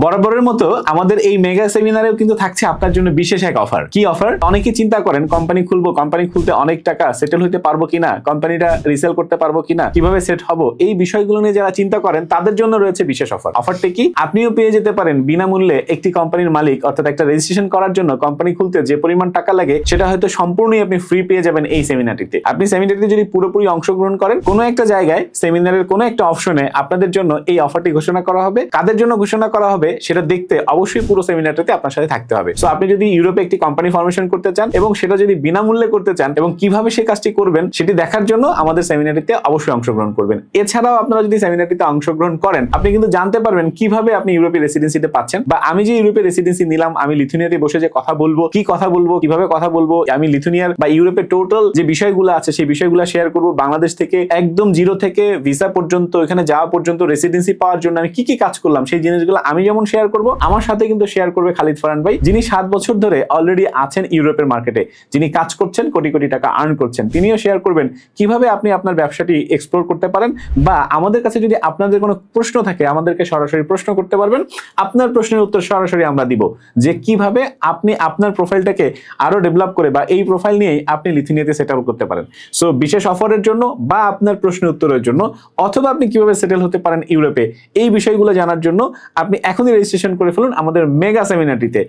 বরাবরের মতো আমাদের এই মেগা সেমিনারেও কিন্তু থাকছে আপনার জন্য বিশেষ এক অফার। কি অফার? অনেকে চিন্তা করেন কোম্পানি খুলবো, কোম্পানি খুলতে অনেক টাকা, সেটেল হইতে পারবো কিনা, কোম্পানিটা রিসেল করতে পারবো কিনা, কিভাবে সেট হবো, এই বিষয়গুলো নিয়ে যারা চিন্তা করেন তাদের জন্য রয়েছে বিশেষ অফার। অফারটা কি? আপনিও পেয়ে যেতে পারেন বিনামূল্যে একটি কোম্পানির মালিক, অর্থাৎ একটা রেজিস্ট্রেশন করার জন্য কোম্পানি খুলতে যে পরিমাণ টাকা লাগে সেটা হয়তো সম্পূর্ণই আপনি ফ্রি পেয়ে যাবেন এই সেমিনারটিতে। আপনি সেমিনারটিতে যদি পুরোপুরি অংশগ্রহণ করেন, কোনো একটা জায়গায় সেমিনারের কোনো একটা অপশনে আপনাদের জন্য এই অফারটি ঘোষণা করা হবে। কাদের জন্য ঘোষণা করা হবে সেটা দেখতে অবশ্যই পুরো সেমিনারটাতে আপনার সাথে থাকতে হবে। সো আপনি যদি ইউরোপে একটি কোম্পানি ফরমেশন করতে চান এবং সেটা যদি বিনামূল্যে করতে চান এবং কিভাবে সেই কাজটি করবেন সেটি দেখার জন্য আমাদের সেমিনারটিতে অবশ্যই অংশগ্রহণ করবেন। এছাড়াও আপনারা যদি সেমিনারটিতে অংশগ্রহণ করেন, আপনি কিন্তু জানতে পারবেন কিভাবে আপনি ইউরোপের রেসিডেন্সিতে পাচ্ছেন, বা আমি যে ইউরোপের রেসিডেন্সি নিলাম, আমি লিথুনিয়াতে বসে যে কথা বলবো, কি কথা বলবো, কিভাবে কথা বলবো, আমি লিথুনিয়ার বা ইউরোপের টোটাল যে বিষয়গুলো আছে সেই বিষয়গুলো শেয়ার করব। বাংলাদেশ থেকে একদম জিরো থেকে ভিসা পর্যন্ত, এখানে যাওয়া পর্যন্ত, রেসিডেন্সি পাওয়ার জন্য আমি কি কি কাজ করলাম সেই জিনিসগুলো আমি যেমন শেয়ার করব, আমার সাথে কিন্তু শেয়ার করবে খালিদ ফারহান ভাই, যিনি 7 বছর ধরে অলরেডি আছেন ইউরোপের মার্কেটে, যিনি কাজ করছেন, কোটি কোটি টাকা আর্ন করছেন। তিনিও শেয়ার করবেন কিভাবে আপনি আপনার ব্যবসাটি এক্সপ্লোর করতে পারেন। বা আমাদের কাছে যদি আপনাদের কোনো প্রশ্ন থাকে, আমাদেরকে সরাসরি প্রশ্ন করতে পারবেন। আপনার প্রশ্নের উত্তর সরাসরি আমরা দিব, যে কিভাবে আপনি আপনার প্রোফাইলটাকে আরো ডেভেলপ করে বা এই প্রোফাইল নিয়েই আপনি লিথুনিয়াতে সেটেল করতে পারেন। সো বিশেষ অফারের জন্য বা আপনার প্রশ্নের উত্তরের জন্য, অথবা আপনি কিভাবে সেটেল হতে পারেন ইউরোপে, এই বিষয়গুলো জানার জন্য আপনি এখনই রেজিস্ট্রেশন করে ফেলুন আমাদের মেগা সেমিনারটিতে।